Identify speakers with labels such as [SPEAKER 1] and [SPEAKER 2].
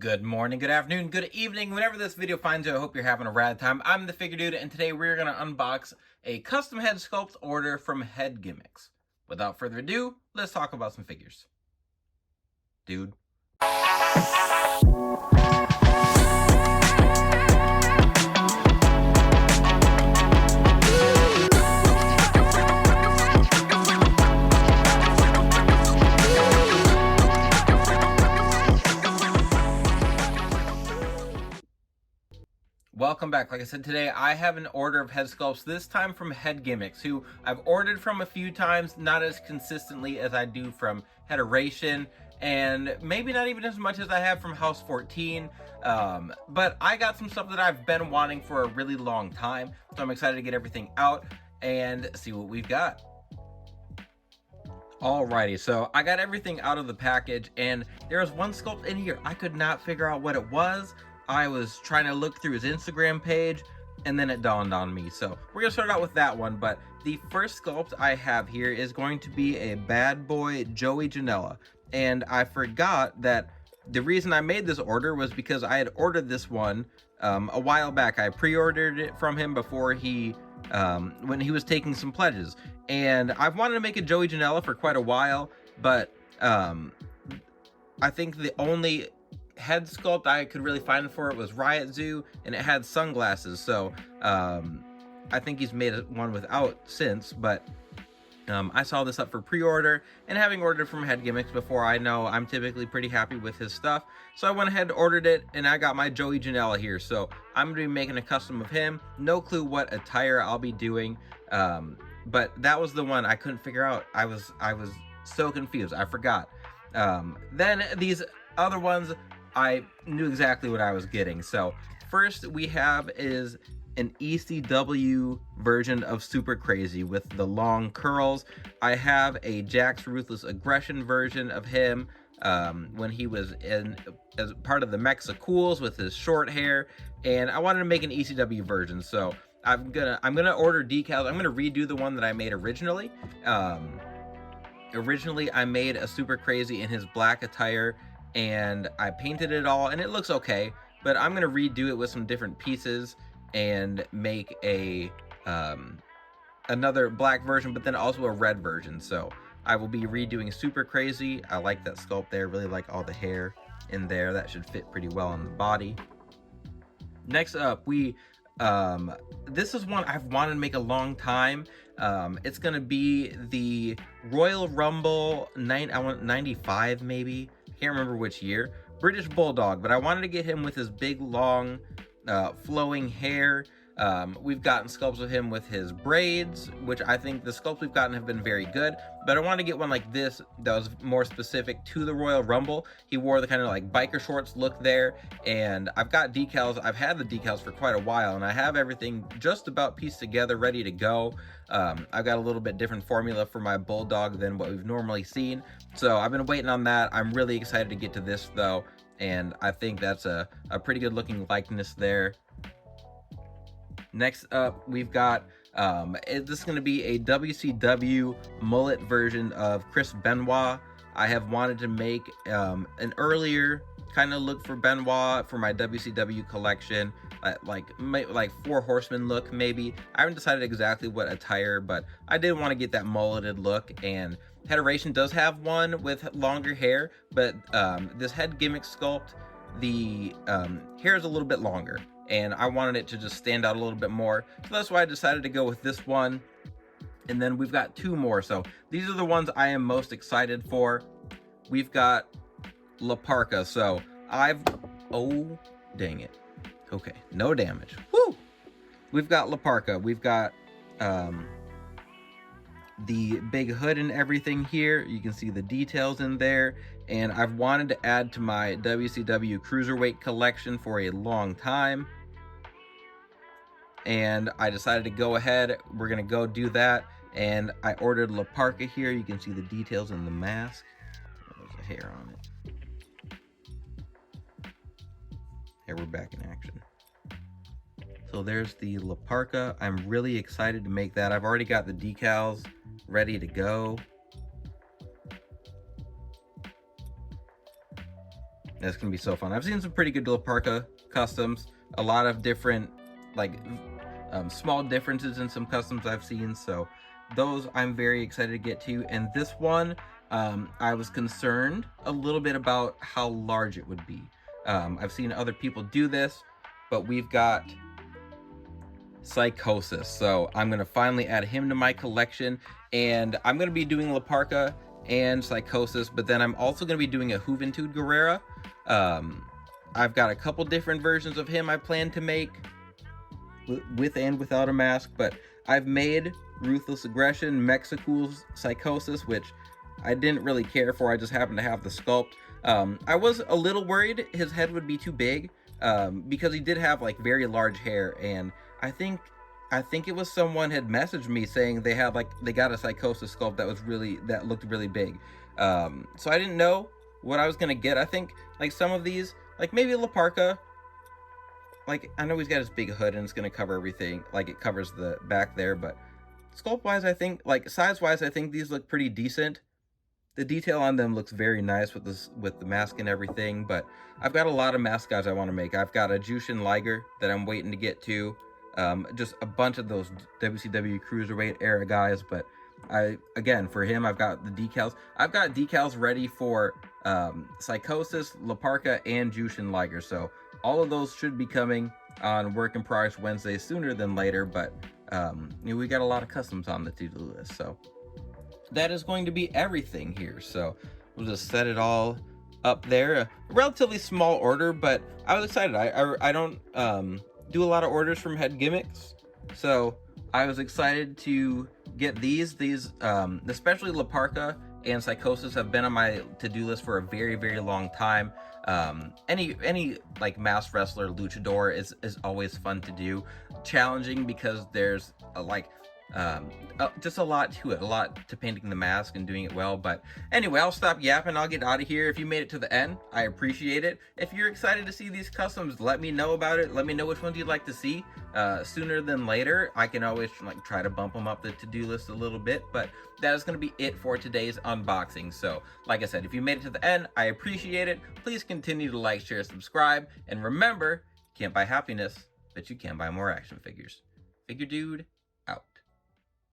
[SPEAKER 1] Good morning, good afternoon, good evening, whenever this video finds you. I hope you're having a rad time. I'm the Figure Dude, and today we're going to unbox a custom head sculpt order from Headgimmicks. Without further ado, let's talk about some figures. Dude. Welcome back. Like I said, today I have an order of head sculpts, this time from Headgimmicks, who I've ordered from a few times, not as consistently as I do from Headeration, and maybe not even as much as I have from House 14, but I got some stuff that I've been wanting for a really long time, so I'm excited to get everything out and see what we've got. Alrighty, so I got everything out of the package, and there was one sculpt in here. I could not figure out what it was. I was trying to look through his Instagram page, and then it dawned on me. So we're gonna start out with that one, but the first sculpt I have here is going to be a bad boy Joey Janella. And I forgot that the reason I made this order was because I had ordered this one a while back. I pre-ordered it from him before he when he was taking some pledges, and I've wanted to make a Joey Janella for quite a while, but I think the only head sculpt I could really find for it was Riot Zoo, and it had sunglasses, so I think he's made one without since, but I saw this up for pre-order, and having ordered from Headgimmicks before, I know I'm typically pretty happy with his stuff, so I went ahead and ordered it, and I got my Joey Janella here. So I'm going to be making a custom of him. No clue what attire I'll be doing, but that was the one I couldn't figure out. I was so confused. I forgot. Then these other ones, I knew exactly what I was getting. So first we have is an ECW version of Super Crazy with the long curls. I have a Jack's Ruthless Aggression version of him when he was in as part of the Mexa Cools with his short hair, and I wanted to make an ECW version, so I'm gonna order decals. I'm gonna redo the one that I made originally. Originally I made a Super Crazy in his black attire, and I painted it all, and it looks okay, but I'm gonna redo it with some different pieces and make a another black version, but then also a red version. So I will be redoing Super Crazy. I like that sculpt there, really like all the hair in there. That should fit pretty well on the body. Next up, we this is one I've wanted to make a long time. It's gonna be the Royal Rumble 95 maybe, can't remember which year, British Bulldog, but I wanted to get him with his big long flowing hair. We've gotten sculpts of him with his braids, which I think the sculpts we've gotten have been very good, but I wanted to get one like this that was more specific to the Royal Rumble. He wore the kind of like biker shorts look there, and I've got decals. I've had the decals for quite a while, and I have everything just about pieced together, ready to go. I've got a little bit different formula for my Bulldog than what we've normally seen, so I've been waiting on that. I'm really excited to get to this though, and I think that's a pretty good looking likeness there. Next up, we've got this is going to be a WCW mullet version of Chris Benoit. I have wanted to make an earlier kind of look for Benoit for my WCW collection, like Four Horsemen look maybe. I haven't decided exactly what attire, but I did want to get that mulleted look, and Headeration does have one with longer hair, but this head gimmick sculpt, the hair is a little bit longer, and I wanted it to just stand out a little bit more, so that's why I decided to go with this one. And then we've got two more, so these are the ones I am most excited for. We've got La Parka, so oh dang it, okay, no damage, woo! We've got La Parka, we've got the big hood and everything here. You can see the details in there, and I've wanted to add to my WCW Cruiserweight collection for a long time, and I decided to go ahead. We're gonna go do that, and I ordered La Parka here. You can see the details in the mask. There's a hair on it. Here, we're back in action. So there's the La Parka. I'm really excited to make that. I've already got the decals ready to go. That's gonna be so fun. I've seen some pretty good Laparca customs, a lot of different like small differences in some customs I've seen, so those I'm very excited to get to. And this one, I was concerned a little bit about how large it would be. I've seen other people do this, but we've got Psychosis, so I'm gonna finally add him to my collection, and I'm gonna be doing Laparca and Psychosis, but then I'm also gonna be doing a Juventud Guerrera. I've got a couple different versions of him I plan to make with and without a mask, but I've made Ruthless Aggression, Mexicool's Psychosis, which I didn't really care for. I just happened to have the sculpt. I was a little worried his head would be too big, because he did have like very large hair, and I think it was someone had messaged me saying they got a Psychosis sculpt that looked really big. So I didn't know what I was gonna get. I think like some of these, like maybe Laparca, like I know he's got his big hood and it's gonna cover everything, like it covers the back there, but sculpt wise, I think, like size wise, I think these look pretty decent. The detail on them looks very nice with the mask and everything, but I've got a lot of mask guys I want to make. I've got a Jushin Liger that I'm waiting to get to. Just a bunch of those WCW Cruiserweight era guys, but again, for him, I've got the decals. I've got decals ready for Psychosis, Laparca, and Jushin Liger, so all of those should be coming on Work in Progress Wednesday sooner than later, but we got a lot of customs on the to-do list, so that is going to be everything here. So we'll just set it all up there. A relatively small order, but I was excited. I don't do a lot of orders from Headgimmicks, so I was excited to get these. Especially Laparca and Psychosis have been on my to-do list for a very, very long time. Any like masked wrestler, luchador is always fun to do. Challenging because there's just a lot to it, a lot to painting the mask and doing it well. But anyway, I'll stop yapping. I'll get out of here. If you made it to the end, I appreciate it. If you're excited to see these customs, let me know about it. Let me know which ones you'd like to see sooner than later. I can always try to bump them up the to-do list a little bit, but that is going to be it for today's unboxing. So like I said, if you made it to the end, I appreciate it. Please continue to like, share, subscribe, and remember, you can't buy happiness, but you can buy more action figures. Figure Dude